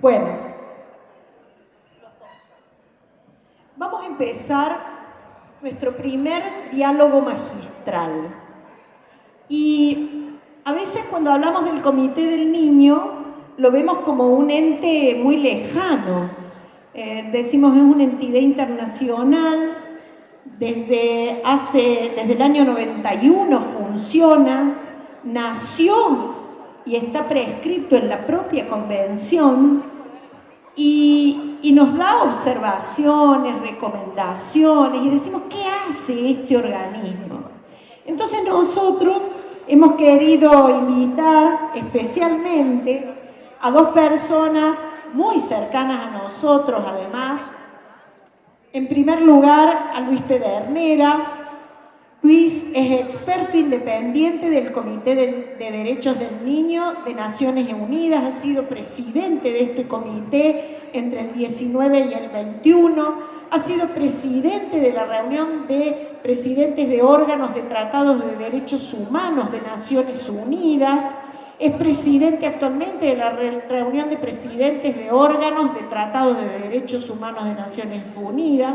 Bueno, vamos a empezar nuestro primer diálogo magistral. Y a veces cuando hablamos del Comité del Niño, lo vemos como un ente muy lejano. Decimos es una entidad internacional, desde el año 91 funciona, nació y está prescrito en la propia convención y nos da observaciones, recomendaciones y decimos, ¿qué hace este organismo? Entonces nosotros hemos querido invitar especialmente a dos personas muy cercanas a nosotros, además. En primer lugar, a Luis Pedernera. Luis es experto independiente del Comité de Derechos del Niño de Naciones Unidas, ha sido presidente de este comité entre el 19 y el 21, ha sido presidente de la reunión de presidentes de órganos de tratados de derechos humanos de Naciones Unidas, es presidente actualmente de la reunión de presidentes de órganos de tratados de derechos humanos de Naciones Unidas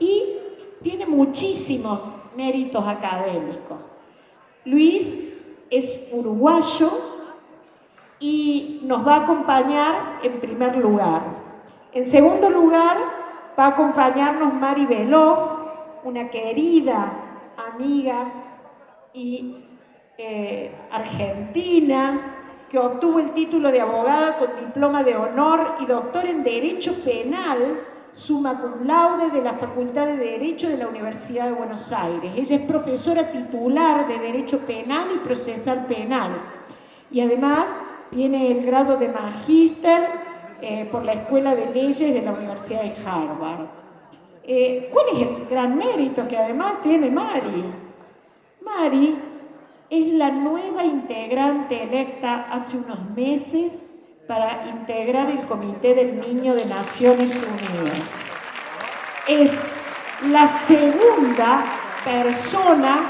y tiene muchísimos méritos académicos. Luis es uruguayo y nos va a acompañar en primer lugar. En segundo lugar, va a acompañarnos Mari Beloff, una querida amiga y argentina, que obtuvo el título de abogada con diploma de honor y doctor en Derecho Penal, summa cum laude de la Facultad de Derecho de la Universidad de Buenos Aires. Ella es profesora titular de Derecho Penal y Procesal Penal y además tiene el grado de magíster por la Escuela de Leyes de la Universidad de Harvard. ¿Cuál es el gran mérito que además tiene Mari? Mari es la nueva integrante electa hace unos meses para integrar el Comité del Niño de Naciones Unidas. Es la segunda persona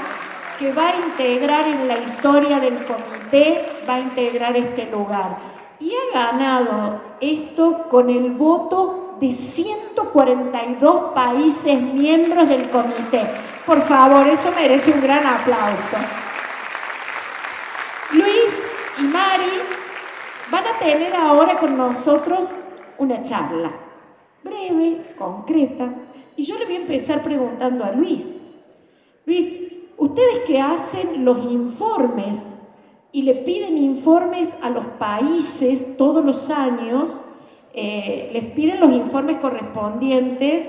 que va a integrar en la historia del comité, va a integrar este lugar. Y ha ganado esto con el voto de 142 países miembros del comité. Por favor, eso merece un gran aplauso. Luis y Mari van a tener ahora con nosotros una charla breve, concreta, y yo le voy a empezar preguntando a Luis. Luis, ustedes que hacen los informes y le piden informes a los países todos los años, les piden los informes correspondientes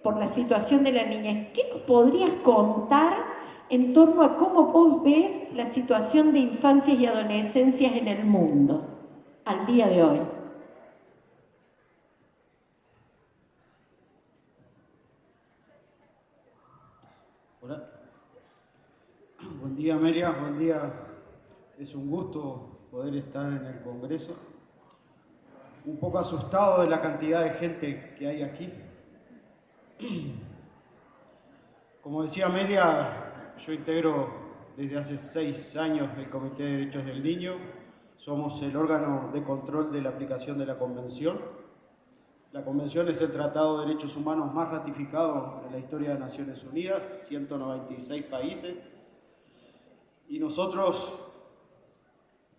por la situación de la niñez. ¿Qué nos podrías contar en torno a cómo vos ves la situación de infancias y adolescencias en el mundo al día de hoy? Hola. Buen día, Amelia. Buen día. Es un gusto poder estar en el Congreso. Un poco asustado de la cantidad de gente que hay aquí. Como decía Amelia, yo integro desde hace 6 años el Comité de Derechos del Niño. Somos el órgano de control de la aplicación de la Convención. La Convención es el tratado de derechos humanos más ratificado en la historia de Naciones Unidas, 196 países. Y nosotros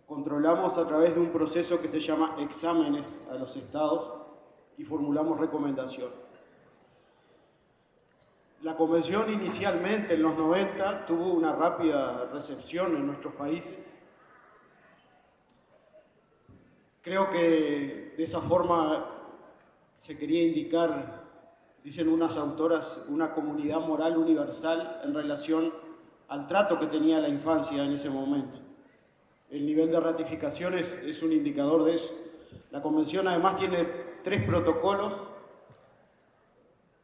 controlamos a través de un proceso que se llama exámenes a los estados y formulamos recomendaciones. La Convención inicialmente, en los 90, tuvo una rápida recepción en nuestros países. Creo que de esa forma se quería indicar, dicen unas autoras, una comunidad moral universal en relación al trato que tenía la infancia en ese momento. El nivel de ratificaciones es un indicador de eso. La Convención además tiene 3 protocolos,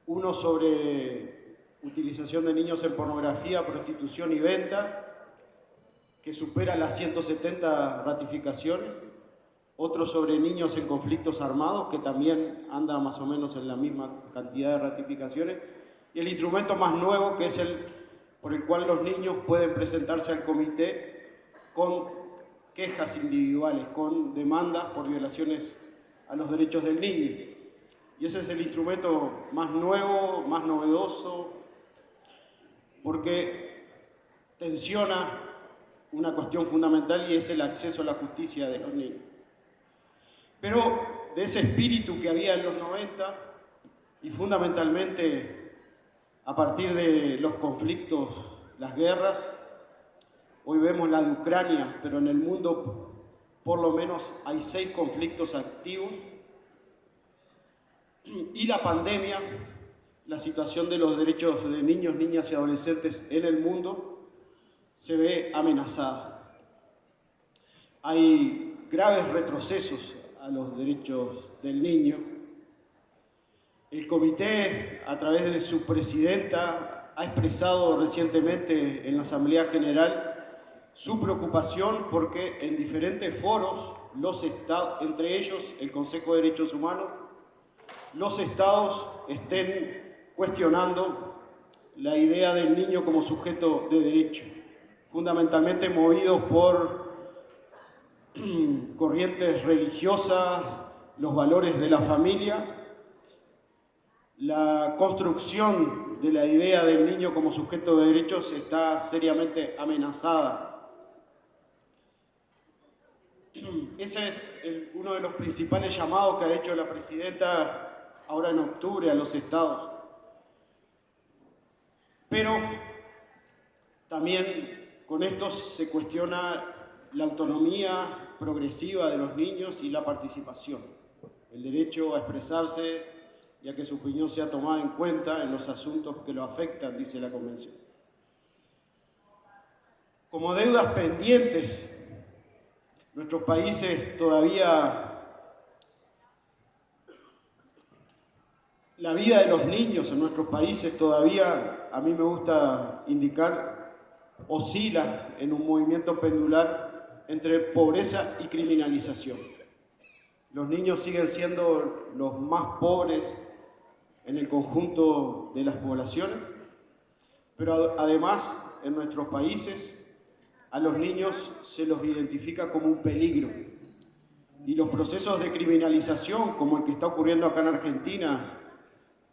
uno sobre utilización de niños en pornografía, prostitución y venta, que supera las 170 ratificaciones, otro sobre niños en conflictos armados, que también anda más o menos en la misma cantidad de ratificaciones, y el instrumento más nuevo, que es el por el cual los niños pueden presentarse al comité con quejas individuales, con demandas por violaciones a los derechos del niño. Y ese es el instrumento más nuevo, más novedoso, porque tensiona una cuestión fundamental y es el acceso a la justicia de los niños. Pero de ese espíritu que había en los 90 y fundamentalmente a partir de los conflictos, las guerras, hoy vemos la de Ucrania, pero en el mundo por lo menos hay 6 conflictos activos, y la pandemia, la situación de los derechos de niños, niñas y adolescentes en el mundo se ve amenazada. Hay graves retrocesos a los derechos del niño. El comité, a través de su presidenta, ha expresado recientemente en la Asamblea General su preocupación porque en diferentes foros, entre ellos el Consejo de Derechos Humanos, los estados estén cuestionando la idea del niño como sujeto de derecho, fundamentalmente movidos por corrientes religiosas, los valores de la familia. La construcción de la idea del niño como sujeto de derechos está seriamente amenazada. Ese es uno de los principales llamados que ha hecho la presidenta ahora en octubre a los estados. Pero también con esto se cuestiona la autonomía progresiva de los niños y la participación, el derecho a expresarse y a que su opinión sea tomada en cuenta en los asuntos que lo afectan, dice la Convención. Como deudas pendientes, nuestros países todavía, la vida de los niños en nuestros países todavía, a mí me gusta indicar, oscila en un movimiento pendular entre pobreza y criminalización. Los niños siguen siendo los más pobres en el conjunto de las poblaciones, pero además en nuestros países a los niños se los identifica como un peligro. Y los procesos de criminalización, como el que está ocurriendo acá en Argentina,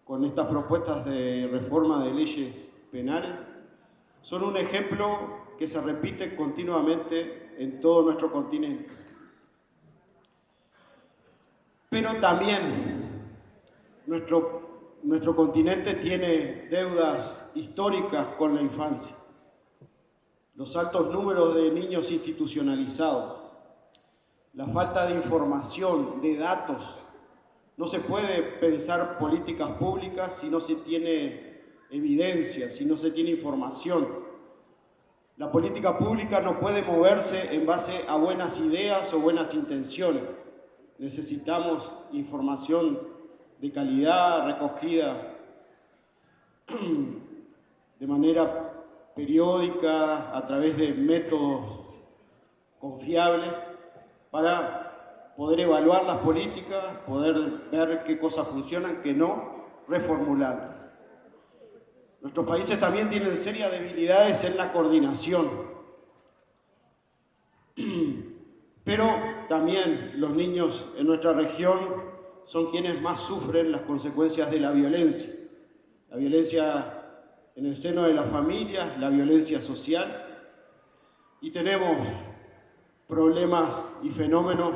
con estas propuestas de reforma de leyes penales, son un ejemplo que se repite continuamente en todo nuestro continente. Pero también nuestro continente tiene deudas históricas con la infancia. Los altos números de niños institucionalizados, la falta de información, de datos. No se puede pensar políticas públicas si no se tiene evidencia, si no se tiene información. La política pública no puede moverse en base a buenas ideas o buenas intenciones. Necesitamos información de calidad, recogida de manera periódica, a través de métodos confiables, para poder evaluar las políticas, poder ver qué cosas funcionan, qué no, reformularlas. Nuestros países también tienen serias debilidades en la coordinación, pero también los niños en nuestra región son quienes más sufren las consecuencias de la violencia en el seno de las familias, la violencia social, y tenemos problemas y fenómenos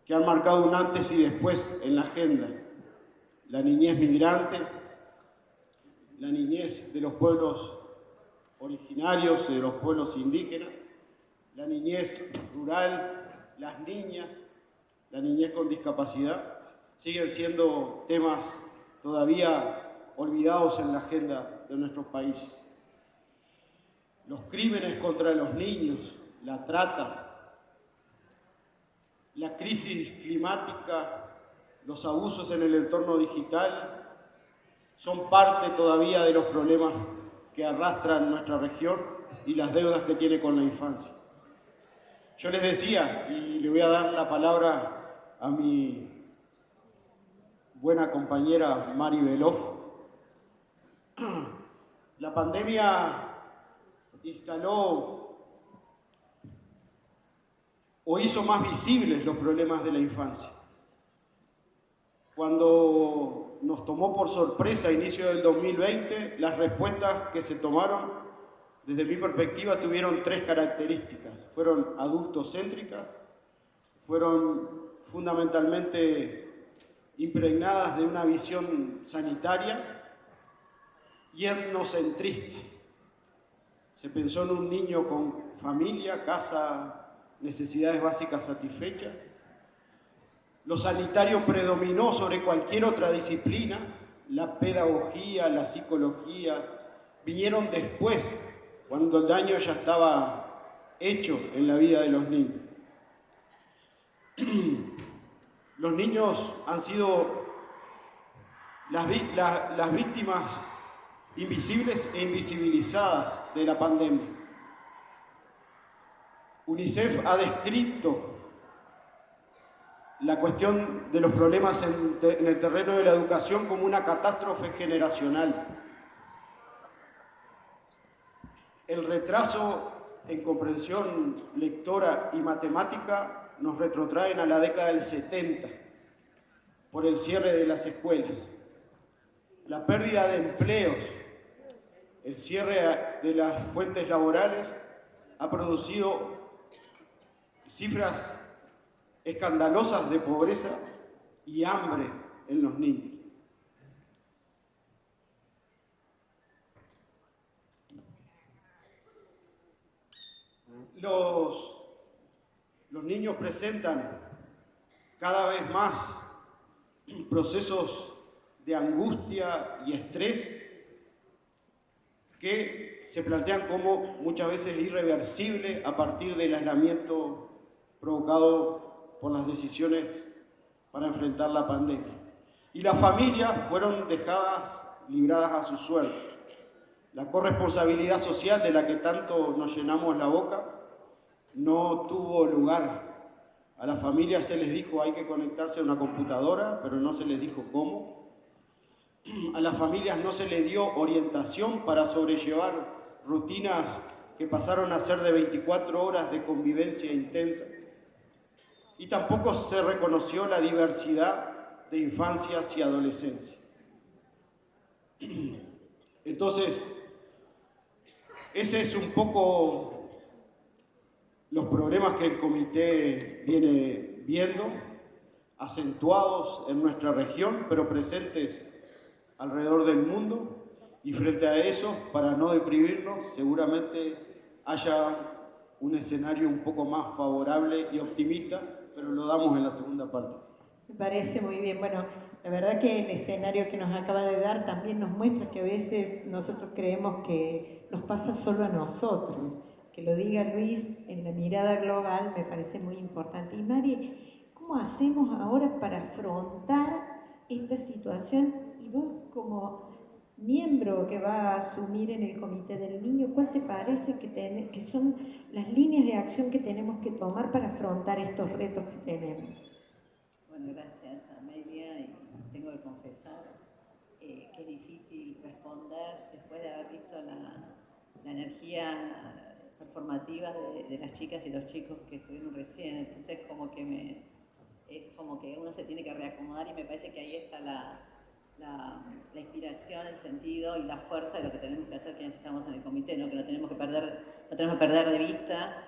que han marcado un antes y después en la agenda. La niñez migrante, la niñez de los pueblos originarios, de los pueblos indígenas, la niñez rural, las niñas, la niñez con discapacidad, siguen siendo temas todavía olvidados en la agenda de nuestros países. Los crímenes contra los niños, la trata, la crisis climática, los abusos en el entorno digital, son parte todavía de los problemas que arrastran nuestra región y las deudas que tiene con la infancia. Yo les decía, y le voy a dar la palabra a mi buena compañera Mari Beloff, la pandemia instaló o hizo más visibles los problemas de la infancia. Cuando nos tomó por sorpresa a inicio del 2020, las respuestas que se tomaron, desde mi perspectiva, tuvieron tres características. Fueron adultocéntricas, fueron fundamentalmente impregnadas de una visión sanitaria y etnocentrista. Se pensó en un niño con familia, casa, necesidades básicas satisfechas. Lo sanitario predominó sobre cualquier otra disciplina. La pedagogía, la psicología vinieron después, cuando el daño ya estaba hecho en la vida de los niños. Los niños han sido las víctimas invisibles e invisibilizadas de la pandemia. UNICEF ha descrito la cuestión de los problemas en el terreno de la educación como una catástrofe generacional. El retraso en comprensión lectora y matemática nos retrotraen a la década del 70 por el cierre de las escuelas. La pérdida de empleos, el cierre de las fuentes laborales ha producido cifras escandalosas de pobreza y hambre en los niños. Los niños presentan cada vez más procesos de angustia y estrés que se plantean como muchas veces irreversible a partir del aislamiento provocado por las decisiones para enfrentar la pandemia. Y las familias fueron dejadas, libradas a su suerte. La corresponsabilidad social de la que tanto nos llenamos la boca no tuvo lugar. A las familias se les dijo hay que conectarse a una computadora, pero no se les dijo cómo. A las familias no se les dio orientación para sobrellevar rutinas que pasaron a ser de 24 horas de convivencia intensa. Y tampoco se reconoció la diversidad de infancias y adolescencias. Entonces, ese es un poco los problemas que el comité viene viendo, acentuados en nuestra región, pero presentes alrededor del mundo, y frente a eso, para no deprimirnos, seguramente haya un escenario un poco más favorable y optimista, pero lo damos en la segunda parte. Me parece muy bien. Bueno, la verdad que el escenario que nos acaba de dar también nos muestra que a veces nosotros creemos que nos pasa solo a nosotros. Que lo diga Luis en la mirada global me parece muy importante. Y Mari, ¿cómo hacemos ahora para afrontar esta situación? Y vos como miembro que va a asumir en el Comité del Niño, ¿cuál te parece que son las líneas de acción que tenemos que tomar para afrontar estos retos que tenemos? Bueno, gracias Amelia, y tengo que confesar que es difícil responder después de haber visto la energía performativa de las chicas y los chicos que estuvieron recién. Entonces es como que uno se tiene que reacomodar, y me parece que ahí está la inspiración, el sentido y la fuerza de lo que tenemos que hacer quienes estamos en el comité, ¿no? Que no tenemos que perder de vista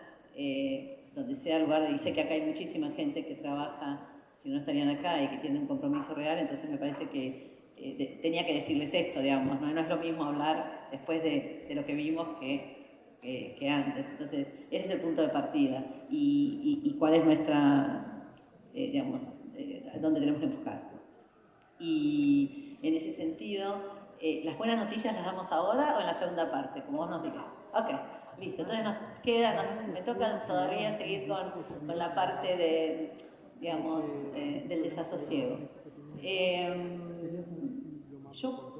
donde sea el lugar. Y sé que acá hay muchísima gente que trabaja, si no estarían acá, y que tienen un compromiso real. Entonces me parece que tenía que decirles esto, digamos, ¿no? No es lo mismo hablar después de lo que vimos que antes. Entonces ese es el punto de partida, y cuál es nuestra, digamos, dónde tenemos que enfocar. Y en ese sentido, ¿las buenas noticias las damos ahora o en la segunda parte? Como vos nos digas. Ok, listo. Entonces me toca todavía seguir con la parte digamos, del desasosiego.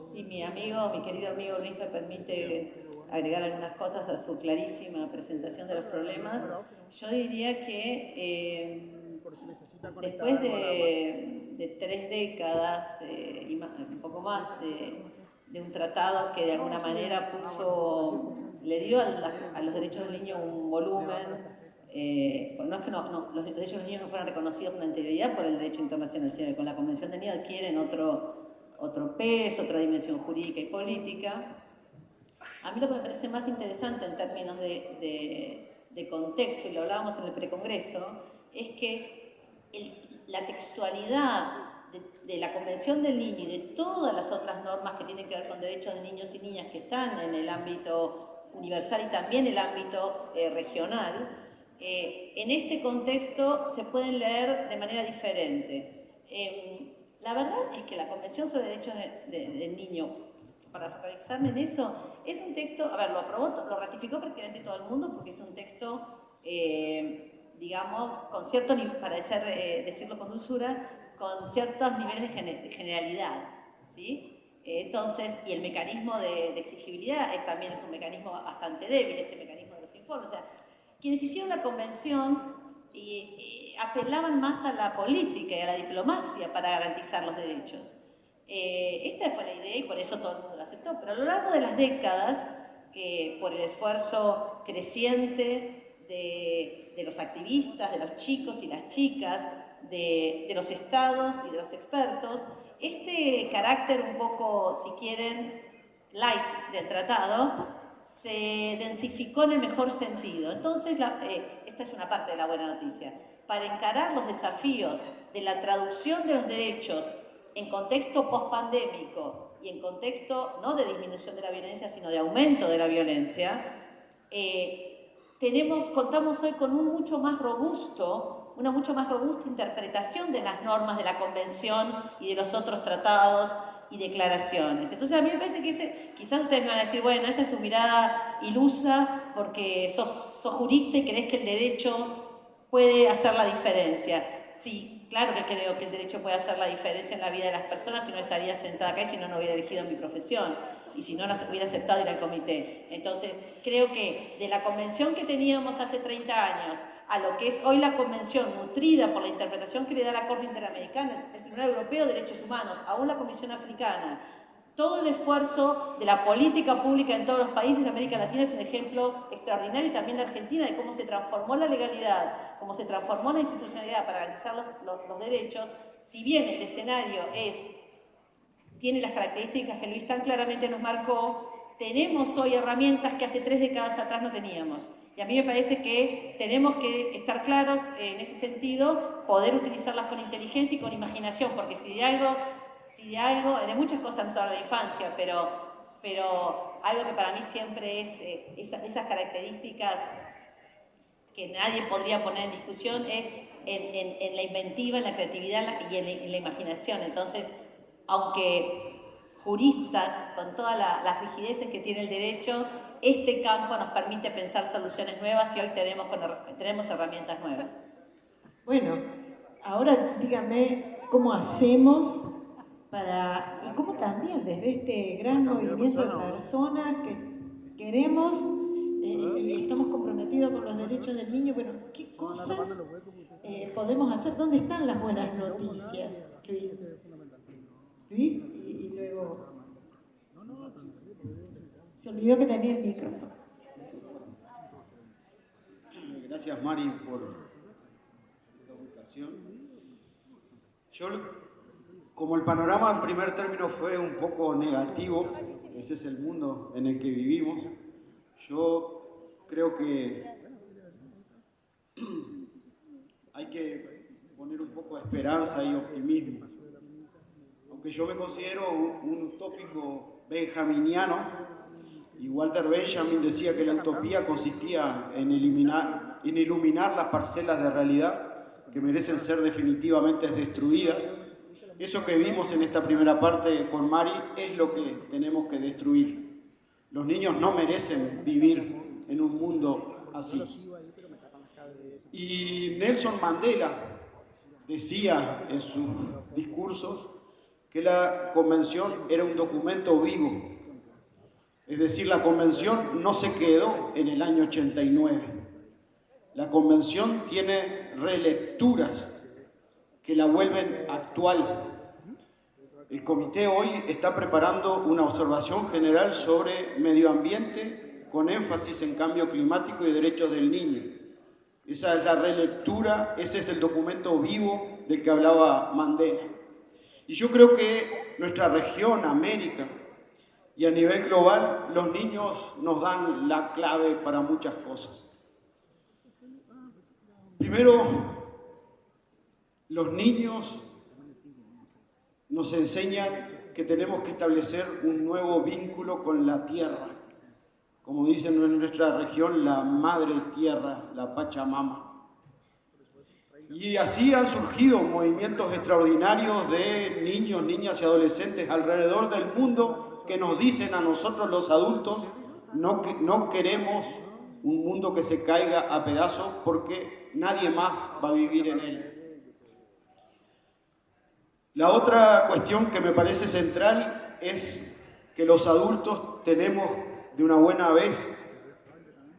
Si mi querido amigo Luis me permite agregar algunas cosas a su clarísima presentación de los problemas, yo diría que después de 3 décadas y un poco más de un tratado que de alguna manera le dio a los derechos del niño un volumen no es que los derechos de los niños no fueran reconocidos con anterioridad por el derecho internacional, sino que con la Convención del Niño adquieren otro peso, otra dimensión jurídica y política. A mí lo que me parece más interesante en términos de contexto, y lo hablábamos en el precongreso, es que la textualidad de la Convención del Niño y de todas las otras normas que tienen que ver con derechos de niños y niñas que están en el ámbito universal y también el ámbito regional, en este contexto se pueden leer de manera diferente. La verdad es que la Convención sobre Derechos del Niño, para focalizarme en eso, es un texto, a ver, lo ratificó prácticamente todo el mundo porque es un texto, digamos, con cierto, para decirlo con dulzura, con ciertos niveles de generalidad, ¿sí? Entonces, y el mecanismo de exigibilidad también es un mecanismo bastante débil, este mecanismo de los informes. O sea, quienes hicieron la convención apelaban más a la política y a la diplomacia para garantizar los derechos. Esta fue la idea y por eso todo el mundo la aceptó. Pero a lo largo de las décadas, por el esfuerzo creciente de los activistas, de los chicos y las chicas, de los estados y de los expertos, este carácter un poco, si quieren, light del tratado, se densificó en el mejor sentido. Entonces, esta es una parte de la buena noticia. Para encarar los desafíos de la traducción de los derechos en contexto post-pandémico y en contexto no de disminución de la violencia, sino de aumento de la violencia, contamos hoy con una mucho más robusta interpretación de las normas de la Convención y de los otros tratados y declaraciones. Entonces a mí me parece que quizás ustedes me van a decir, bueno, esa es tu mirada ilusa porque sos jurista y crees que el derecho puede hacer la diferencia. Sí, claro que creo que el derecho puede hacer la diferencia en la vida de las personas, si no estaría sentada acá y si no hubiera elegido mi profesión y si no hubiera aceptado ir al comité. Entonces, creo que de la convención que teníamos hace 30 años a lo que es hoy la convención, nutrida por la interpretación que le da la Corte Interamericana, el Tribunal Europeo de Derechos Humanos, aún la Comisión Africana, todo el esfuerzo de la política pública en todos los países de América Latina es un ejemplo extraordinario, y también la Argentina, de cómo se transformó la legalidad, cómo se transformó la institucionalidad para garantizar los derechos. Si bien el escenario tiene las características que Luis tan claramente nos marcó, tenemos hoy herramientas que hace 3 décadas atrás no teníamos. Y a mí me parece que tenemos que estar claros en ese sentido, poder utilizarlas con inteligencia y con imaginación, porque si de algo, de muchas cosas nos habla de infancia, pero algo que para mí siempre es esas características que nadie podría poner en discusión es en la inventiva, en la creatividad y en la imaginación. Entonces, aunque juristas, con todas las rigideces que tiene el derecho, este campo nos permite pensar soluciones nuevas y hoy tenemos herramientas nuevas. Bueno, ahora dígame cómo hacemos y cómo también desde este gran movimiento de personas que queremos y estamos comprometidos con los derechos del niño, bueno, ¿qué cosas podemos hacer? ¿Dónde están las buenas noticias, Luis? Luis, y luego... Se olvidó que tenía el micrófono. Gracias, Mari, por esa ubicación. Como el panorama en primer término fue un poco negativo, ese es el mundo en el que vivimos, yo creo que hay que poner un poco de esperanza y optimismo. Aunque yo me considero un utópico benjaminiano, y Walter Benjamin decía que la utopía consistía en iluminar las parcelas de realidad que merecen ser definitivamente destruidas. Eso que vimos en esta primera parte con Mari es lo que tenemos que destruir. Los niños no merecen vivir en un mundo así. Y Nelson Mandela decía en sus discursos que la convención era un documento vivo. Es decir, la convención no se quedó en el año 89. La convención tiene relecturas que la vuelven actual. El comité hoy está preparando una observación general sobre medio ambiente con énfasis en cambio climático y derechos del niño. Esa es la relectura, ese es el documento vivo del que hablaba Mandela. Y yo creo que nuestra región, América, y a nivel global, los niños nos dan la clave para muchas cosas. Primero, los niños nos enseñan que tenemos que establecer un nuevo vínculo con la tierra. Como dicen en nuestra región, la madre tierra, la Pachamama. Y así han surgido movimientos extraordinarios de niños, niñas y adolescentes alrededor del mundo que nos dicen a nosotros los adultos, no queremos un mundo que se caiga a pedazos porque nadie más va a vivir en él. La otra cuestión que me parece central es que los adultos tenemos de una buena vez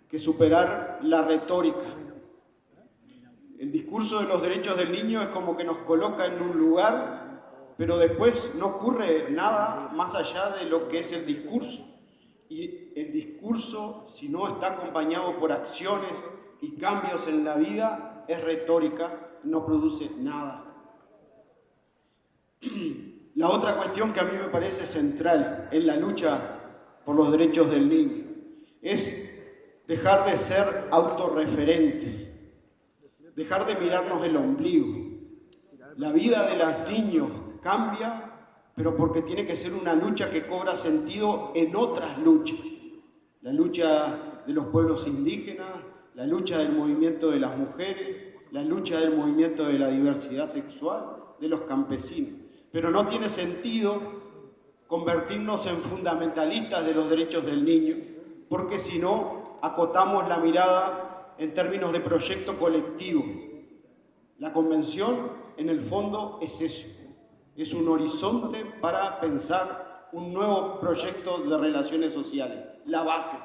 que superar la retórica. El discurso de los derechos del niño es como que nos coloca en un lugar, pero después no ocurre nada más allá de lo que es el discurso. Y el discurso, si no está acompañado por acciones y cambios en la vida, es retórica, no produce nada. La otra cuestión que a mí me parece central en la lucha por los derechos del niño es dejar de ser autorreferentes, dejar de mirarnos el ombligo. La vida de los niños cambia, pero porque tiene que ser una lucha que cobra sentido en otras luchas. La lucha de los pueblos indígenas, la lucha del movimiento de las mujeres, la lucha del movimiento de la diversidad sexual, de los campesinos. Pero no tiene sentido convertirnos en fundamentalistas de los derechos del niño, porque si no, acotamos la mirada en términos de proyecto colectivo. La convención, en el fondo, es eso. Es un horizonte para pensar un nuevo proyecto de relaciones sociales, la base.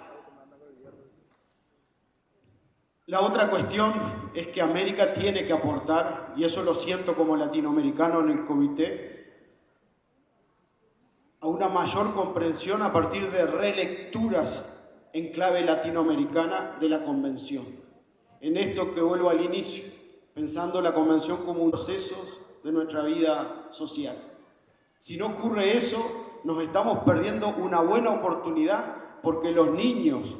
La otra cuestión es que América tiene que aportar, y eso lo siento como latinoamericano en el comité, a una mayor comprensión a partir de relecturas en clave latinoamericana de la Convención. En esto que vuelvo al inicio, pensando la Convención como un proceso de nuestra vida social. Si no ocurre eso, nos estamos perdiendo una buena oportunidad porque los niños,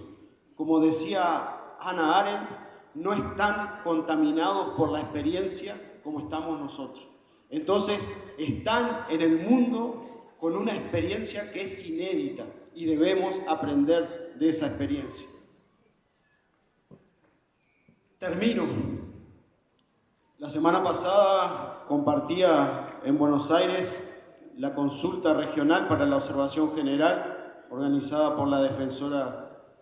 como decía Hannah Arendt, no están contaminados por la experiencia como estamos nosotros. Entonces, están en el mundo con una experiencia que es inédita y debemos aprender de esa experiencia. Termino. La semana pasada compartía en Buenos Aires la consulta regional para la observación general organizada por la defensora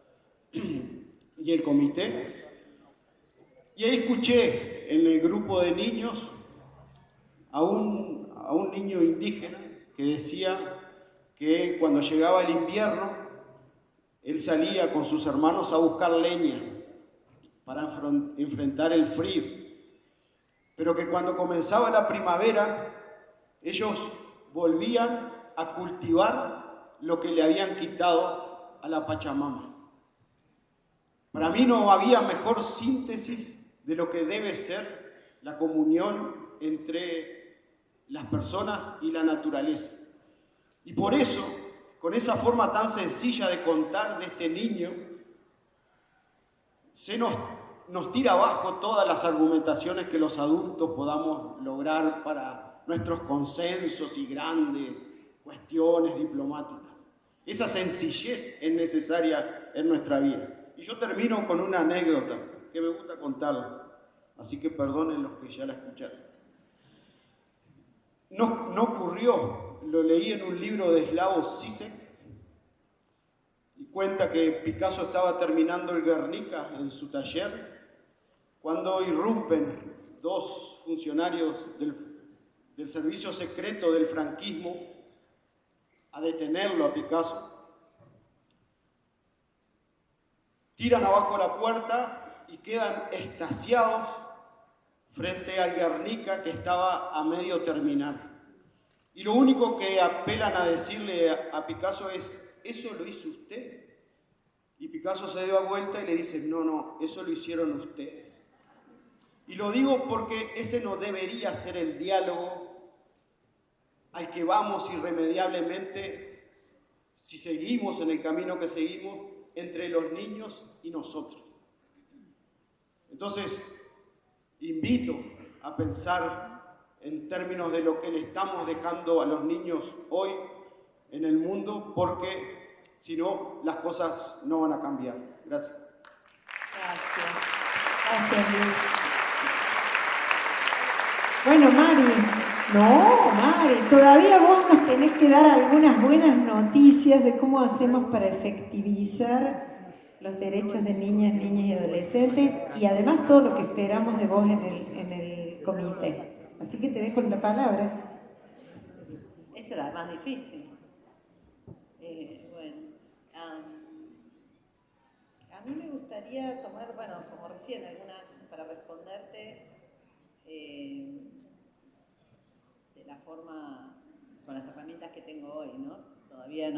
y el comité. Y ahí escuché en el grupo de niños a un niño indígena que decía que cuando llegaba el invierno, él salía con sus hermanos a buscar leña para enfrentar el frío, pero que cuando comenzaba la primavera, ellos volvían a cultivar lo que le habían quitado a la Pachamama. Para mí no había mejor síntesis de lo que debe ser la comunión entre las personas y la naturaleza. Y por eso, con esa forma tan sencilla de contar de este niño, se nos tira abajo todas las argumentaciones que los adultos podamos lograr para nuestros consensos y grandes cuestiones diplomáticas. Esa sencillez es necesaria en nuestra vida. Y yo termino con una anécdota que me gusta contarla, así que perdonen los que ya la escucharon. No ocurrió, lo leí en un libro de Slavoj Žižek y cuenta que Picasso estaba terminando el Guernica en su taller cuando irrumpen dos funcionarios del servicio secreto del franquismo a detenerlo a Picasso. Tiran abajo la puerta y quedan extasiados frente al Guernica que estaba a medio terminar. Y lo único que apelan a decirle a Picasso es, ¿eso lo hizo usted? Y Picasso se da vuelta y le dice, no, eso lo hicieron ustedes. Y lo digo porque ese no debería ser el diálogo al que vamos irremediablemente si seguimos en el camino que seguimos entre los niños y nosotros. Entonces, invito a pensar en términos de lo que le estamos dejando a los niños hoy en el mundo, porque si no, las cosas no van a cambiar. Gracias. Gracias. Gracias, Luis. Bueno, Mari, todavía vos nos tenés que dar algunas buenas noticias de cómo hacemos para efectivizar los derechos de niñas, niños y adolescentes, y además todo lo que esperamos de vos en el comité. Así que te dejo la palabra. Esa era la más difícil. A mí me gustaría tomar, como recién, algunas para responderte de la forma, con las herramientas que tengo hoy, ¿no? Todavía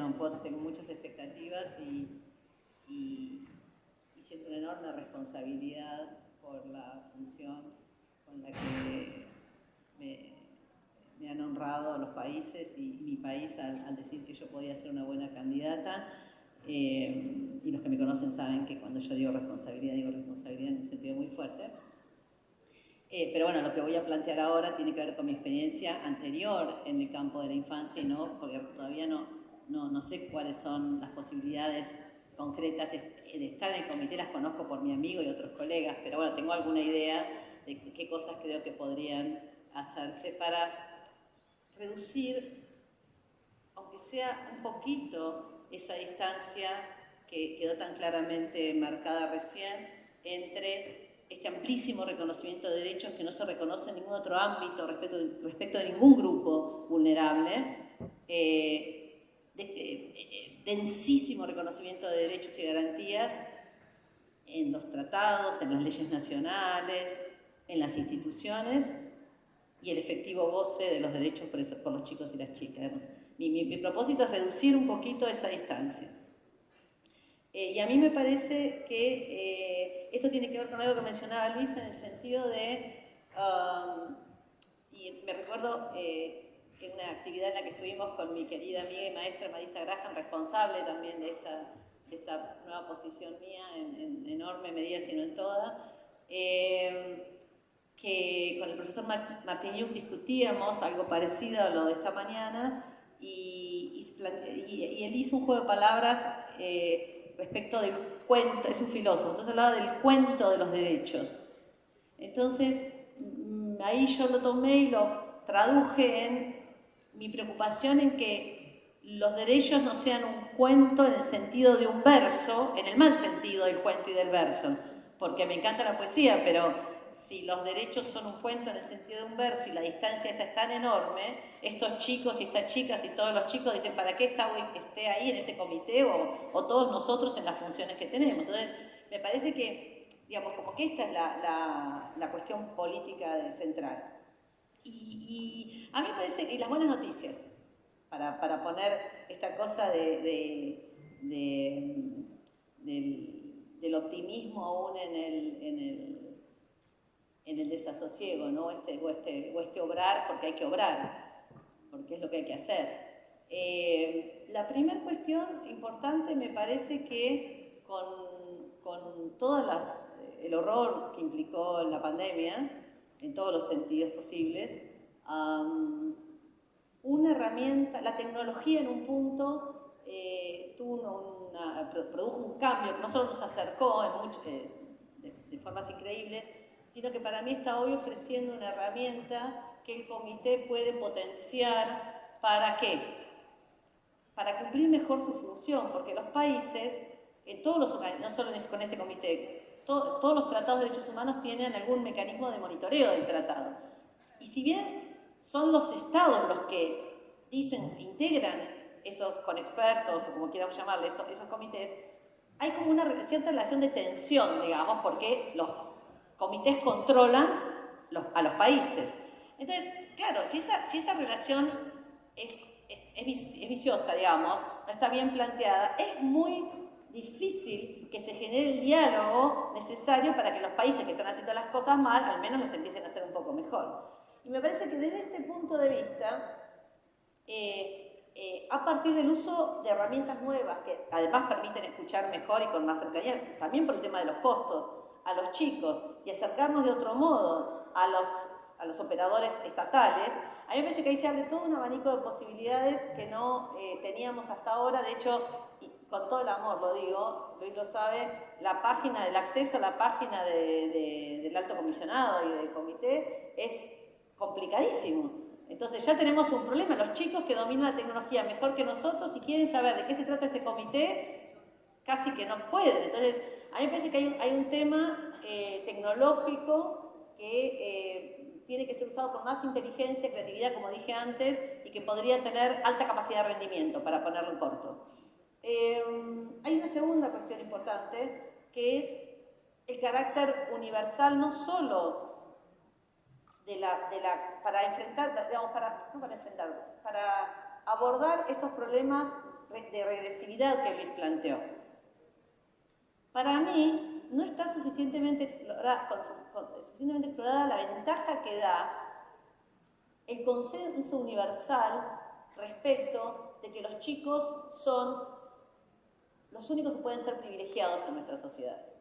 tengo muchas expectativas y siento una enorme responsabilidad por la función con la que me han honrado los países y mi país al decir que yo podía ser una buena candidata. Y los que me conocen saben que cuando yo digo responsabilidad en un sentido muy fuerte. Pero bueno, lo que voy a plantear ahora tiene que ver con mi experiencia anterior en el campo de la infancia y porque todavía no sé cuáles son las posibilidades concretas de estar en el comité. Las conozco por mi amigo y otros colegas, pero bueno, tengo alguna idea de qué cosas creo que podrían hacerse para reducir, aunque sea un poquito, esa distancia que quedó tan claramente marcada recién entre este amplísimo reconocimiento de derechos que no se reconoce en ningún otro ámbito respecto de ningún grupo vulnerable, densísimo reconocimiento de derechos y garantías en los tratados, en las leyes nacionales, en las instituciones, y el efectivo goce de los derechos por los chicos y las chicas. Mi propósito es reducir un poquito esa distancia. Y a mí me parece que esto tiene que ver con algo que mencionaba Luis en el sentido de, y me recuerdo en una actividad en la que estuvimos con mi querida amiga y maestra Marisa Graham, responsable también de esta nueva posición mía en enorme medida, si no en toda, que con el profesor Martiniuk discutíamos algo parecido a lo de esta mañana y él hizo un juego de palabras respecto del cuento, es un filósofo, entonces hablaba del cuento de los derechos. Entonces ahí yo lo tomé y lo traduje en mi preocupación en que los derechos no sean un cuento en el sentido de un verso, en el mal sentido del cuento y del verso, porque me encanta la poesía, pero si los derechos son un cuento en el sentido de un verso y la distancia esa es tan enorme, estos chicos y estas chicas y todos los chicos dicen, ¿para qué esté ahí en ese comité o todos nosotros en las funciones que tenemos? Entonces, me parece que, digamos, como que esta es la cuestión política central. Y a mí me parece que las buenas noticias, para poner esta cosa del optimismo aún en el desasosiego, ¿no? O este obrar porque hay que obrar, porque es lo que hay que hacer. La primera cuestión importante me parece que con todo el horror que implicó la pandemia, en todos los sentidos posibles, una herramienta, la tecnología en un punto produjo un cambio que no solo nos acercó de formas increíbles, sino que para mí está hoy ofreciendo una herramienta que el comité puede potenciar. ¿Para qué? Para cumplir mejor su función, porque los países, no solo con este comité, todos los tratados de derechos humanos tienen algún mecanismo de monitoreo del tratado. Y si bien son los estados los que integran esos con expertos, o como quieramos llamarle, esos comités, hay como una cierta relación de tensión, digamos, porque los comités controlan a los países. Entonces, claro, si esa relación es viciosa, digamos, no está bien planteada, es muy difícil que se genere el diálogo necesario para que los países que están haciendo las cosas mal, al menos las empiecen a hacer un poco mejor. Y me parece que desde este punto de vista, a partir del uso de herramientas nuevas, que además permiten escuchar mejor y con más cercanía, también por el tema de los costos, a los chicos, y acercarnos de otro modo a los operadores estatales, a mí me parece que ahí se abre todo un abanico de posibilidades que no teníamos hasta ahora. De hecho, y con todo el amor lo digo, Luis lo sabe, la página del acceso a la página del alto comisionado y del comité es complicadísimo. Entonces ya tenemos un problema. Los chicos que dominan la tecnología mejor que nosotros y quieren saber de qué se trata este comité, casi que no pueden. Entonces, a mí me parece que hay un tema tecnológico que tiene que ser usado con más inteligencia, creatividad, como dije antes, y que podría tener alta capacidad de rendimiento, para ponerlo en corto. Hay una segunda cuestión importante, que es el carácter universal, no solo para abordar estos problemas de regresividad que Luis planteó. Para mí, no está suficientemente explorada la ventaja que da el consenso universal respecto de que los chicos son los únicos que pueden ser privilegiados en nuestras sociedades.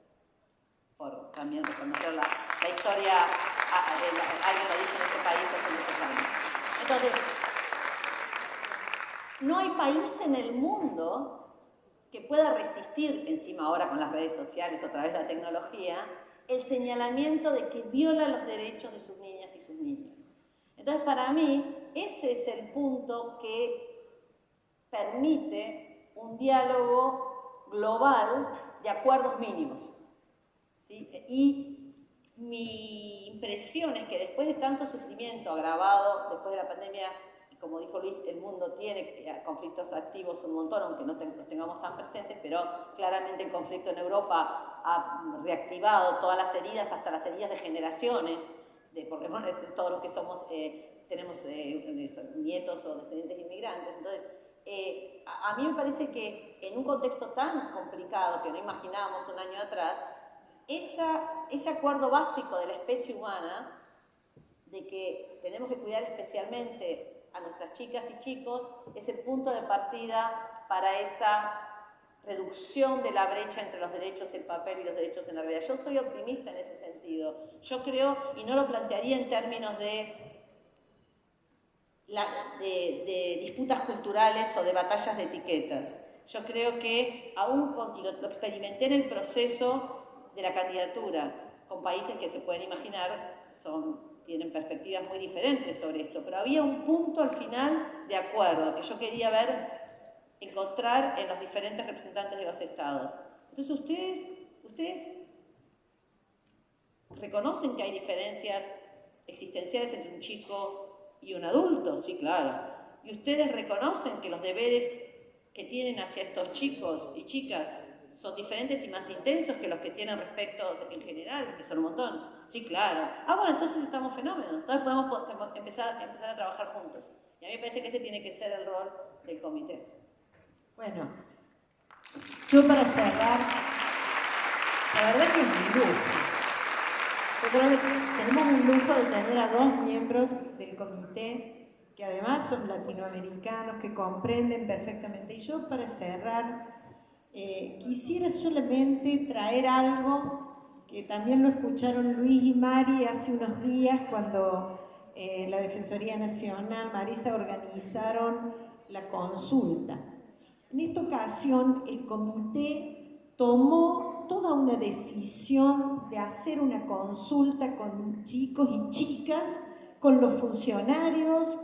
Por también reconocer la historia, alguien lo dijo en este país hace muchos años. Entonces, no hay país en el mundo que pueda resistir, encima ahora con las redes sociales, otra vez la tecnología, el señalamiento de que viola los derechos de sus niñas y sus niños. Entonces, para mí, ese es el punto que permite un diálogo global de acuerdos mínimos, ¿sí? Y mi impresión es que después de tanto sufrimiento agravado, después de la pandemia, como dijo Luis, el mundo tiene conflictos activos un montón, aunque no los tengamos tan presentes, pero claramente el conflicto en Europa ha reactivado todas las heridas, hasta las heridas de generaciones, por lo menos todos los que somos, tenemos nietos o descendientes de inmigrantes. Entonces, a mí me parece que en un contexto tan complicado que no imaginábamos un año atrás, ese acuerdo básico de la especie humana, de que tenemos que cuidar especialmente a nuestras chicas y chicos, es el punto de partida para esa reducción de la brecha entre los derechos en papel y los derechos en la realidad. Yo soy optimista en ese sentido. Yo creo, y no lo plantearía en términos de disputas culturales o de batallas de etiquetas. Yo creo que, y lo experimenté en el proceso de la candidatura, con países que se pueden imaginar tienen perspectivas muy diferentes sobre esto, pero había un punto al final de acuerdo que yo quería encontrar en los diferentes representantes de los estados. Entonces, ustedes reconocen que hay diferencias existenciales entre un chico y un adulto, sí, claro. Y ustedes reconocen que los deberes que tienen hacia estos chicos y chicas son diferentes y más intensos que los que tienen respecto en general, que son un montón. Sí, claro. Bueno, entonces estamos fenómenos. Entonces podemos empezar a trabajar juntos. Y a mí me parece que ese tiene que ser el rol del comité. Bueno, yo para cerrar, la verdad que es un lujo. Yo creo que tenemos un lujo de tener a 2 miembros del comité que además son latinoamericanos, que comprenden perfectamente. Y yo para cerrar, quisiera solamente traer algo que también lo escucharon Luis y Mari hace unos días cuando la Defensoría Nacional, Marisa, organizaron la consulta. En esta ocasión el comité tomó toda una decisión de hacer una consulta con chicos y chicas, con los funcionarios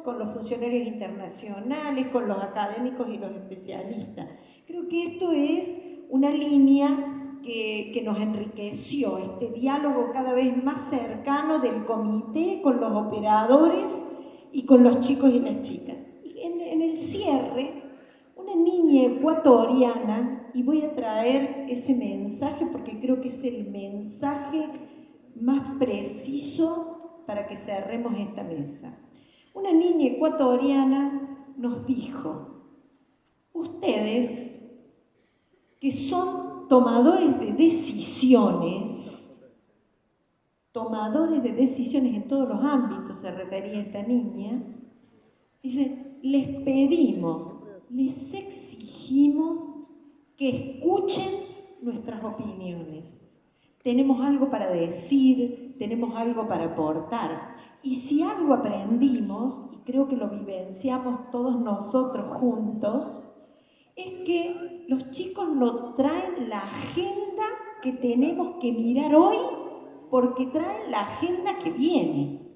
internacionales, con los académicos y los especialistas. Creo que esto es una línea que nos enriqueció, este diálogo cada vez más cercano del comité con los operadores y con los chicos y las chicas. Y en el cierre, una niña ecuatoriana, y voy a traer ese mensaje porque creo que es el mensaje más preciso para que cerremos esta mesa. Una niña ecuatoriana nos dijo: ustedes, que son tomadores de decisiones en todos los ámbitos, se refería a esta niña, dice, les pedimos, les exigimos que escuchen nuestras opiniones. Tenemos algo para decir, tenemos algo para aportar. Y si algo aprendimos, y creo que lo vivenciamos todos nosotros juntos, es que los chicos nos traen la agenda que tenemos que mirar hoy, porque traen la agenda que viene.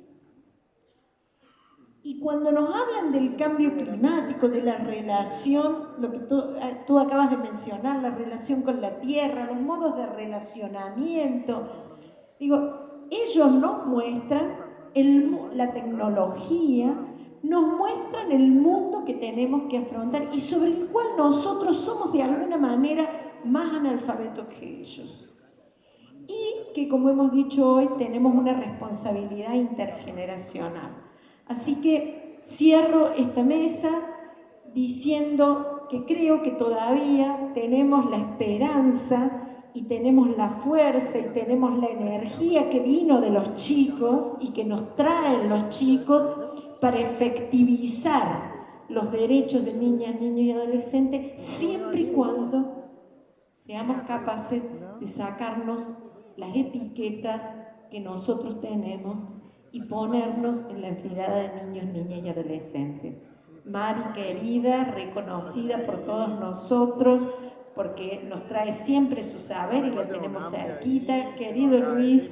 Y cuando nos hablan del cambio climático, de la relación, lo que tú acabas de mencionar, la relación con la tierra, los modos de relacionamiento, digo, ellos nos muestran la tecnología, nos muestran el mundo que tenemos que afrontar y sobre el cual nosotros somos de alguna manera más analfabetos que ellos. Y que, como hemos dicho hoy, tenemos una responsabilidad intergeneracional. Así que cierro esta mesa diciendo que creo que todavía tenemos la esperanza y tenemos la fuerza y tenemos la energía que vino de los chicos y que nos traen los chicos para efectivizar los derechos de niñas, niños y adolescentes, siempre y cuando seamos capaces de sacarnos las etiquetas que nosotros tenemos y ponernos en la mirada de niños, niñas y adolescentes. Mari, querida, reconocida por todos nosotros, porque nos trae siempre su saber y lo tenemos cerquita. Querido Luis,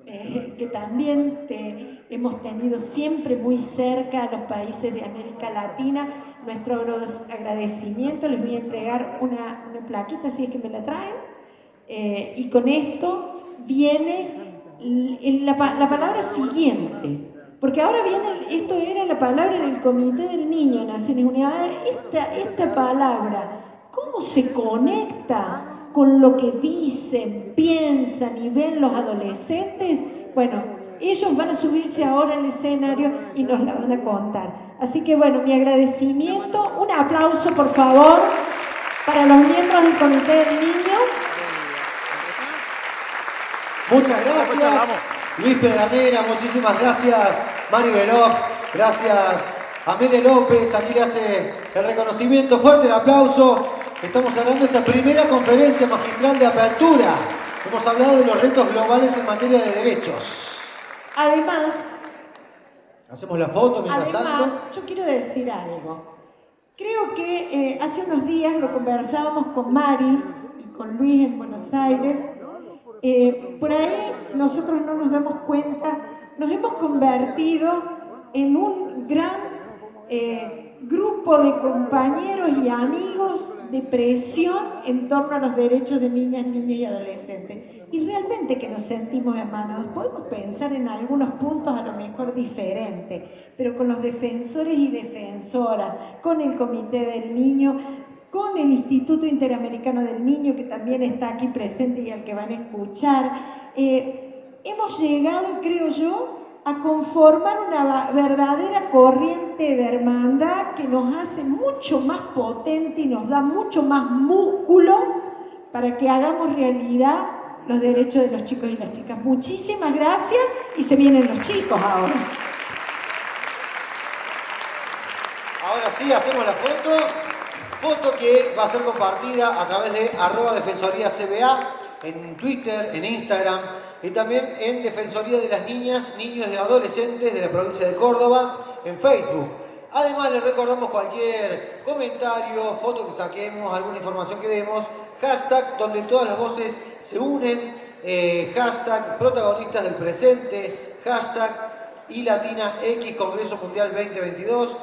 que también te hemos tenido siempre muy cerca a los países de América Latina. Nuestro agradecimiento, les voy a entregar una plaquita, si es que me la traen. Y con esto viene la palabra siguiente, porque ahora viene, esto era la palabra del Comité del Niño de Naciones Unidas. Esta palabra, ¿cómo se conecta con lo que dicen, piensan y ven los adolescentes? Bueno, ellos van a subirse ahora al escenario y nos la van a contar. Así que bueno, mi agradecimiento, un aplauso por favor para los miembros del Comité del Niño. Muchas gracias, Luis Pedernera, muchísimas gracias, Mari Beroff, gracias a Mele López, aquí le hace el reconocimiento, fuerte el aplauso. Estamos cerrando esta primera conferencia magistral de apertura. Hemos hablado de los retos globales en materia de derechos. Además, hacemos la foto mientras tanto. Yo quiero decir algo. Creo que hace unos días lo conversábamos con Mari y con Luis en Buenos Aires. Por ahí nosotros no nos damos cuenta, nos hemos convertido en un gran grupo de compañeros y amigos de presión en torno a los derechos de niñas, niños y adolescentes. Y realmente que nos sentimos hermanados. Podemos pensar en algunos puntos a lo mejor diferentes, pero con los defensores y defensoras, con el Comité del Niño, con el Instituto Interamericano del Niño, que también está aquí presente y al que van a escuchar, hemos llegado, creo yo, a conformar una verdadera corriente de hermandad que nos hace mucho más potente y nos da mucho más músculo para que hagamos realidad los derechos de los chicos y las chicas. Muchísimas gracias y se vienen los chicos ahora. Ahora sí, hacemos la foto que va a ser compartida a través de @DefensoríaCBA en Twitter, en Instagram y también en Defensoría de las Niñas, Niños y Adolescentes de la provincia de Córdoba en Facebook. Además, les recordamos cualquier comentario, foto que saquemos, alguna información que demos, hashtag donde todas las voces se unen, hashtag protagonistas del presente, hashtag iLatinaX Congreso Mundial 2022.